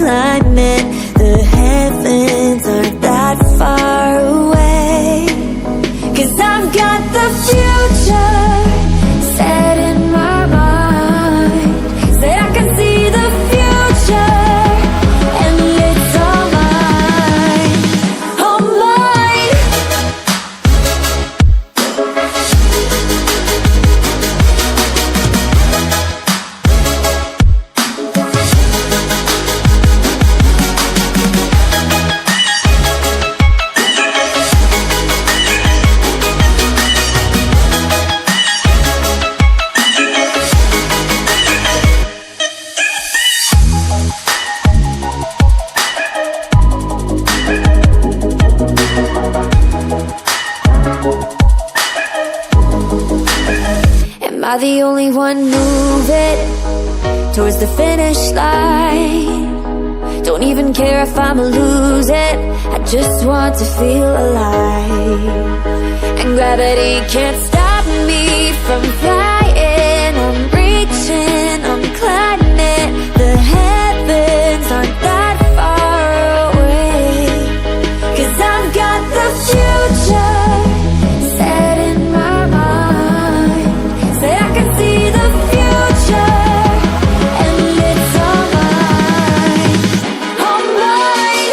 climbing. The heavens aren't that far away. 'Cause I've got the future set in my mind. Said I can see the future, and it's all mine, all mine. Am I the only one moving towards the finish line? Don't even care if I'ma lose it, I just want to feel alive. And gravity can't stop me from flying. I'm reaching, I'm climbing. The heavens aren't that far away. 'Cause I've got the future set in my mind. Say I can see the future, and it's all mine, all mine.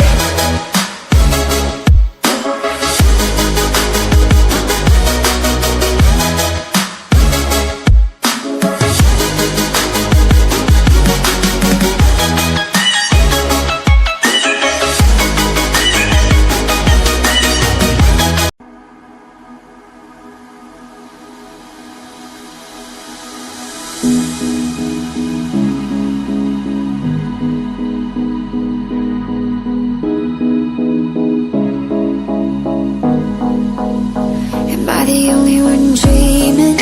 Am I the only one dreaming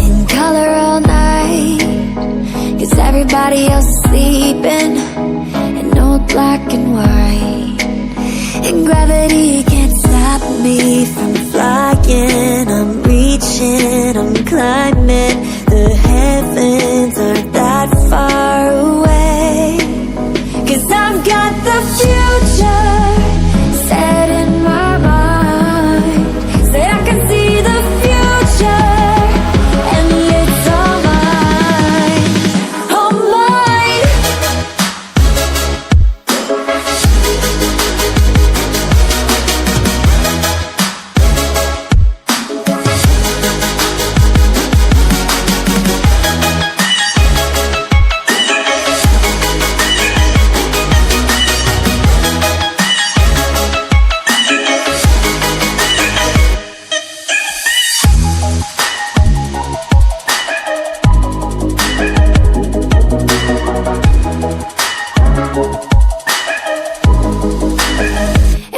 in color all night? 'Cause everybody else is sleeping in old black and white. And gravity can't stop me from flying. I'm reaching, I'm climbing. The heavens aren't that far away. 'Cause I've got the future set in my mind. Say I can see the future, and it's all mine, all mine.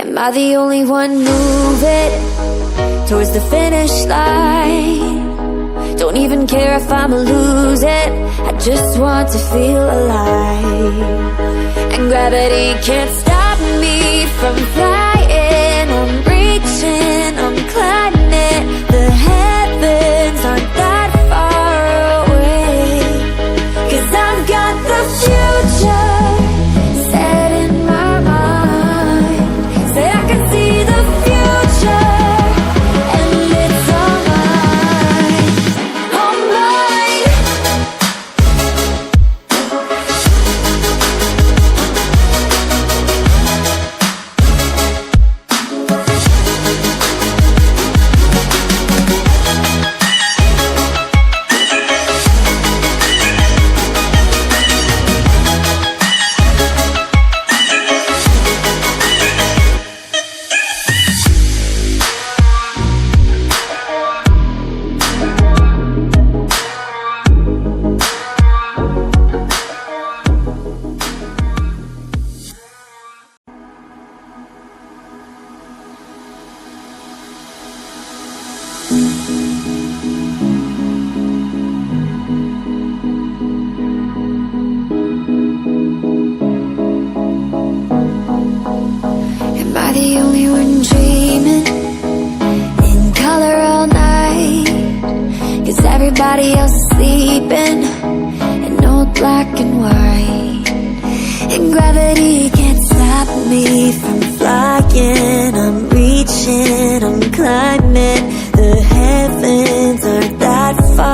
Am I the only one moving towards the finish line? Don't even care if I'ma lose it, I just want to feel alive. And gravity can't stop me from flying. I'm reaching, I'm climbing. The heavens aren't that far away. 'Cause I've got the future set in my mind. Say I can see the future, and it's all mine, all mine. Everybody else is sleeping in old black and white. And Gravity can't stop me from flying. I'm reaching, I'm climbing.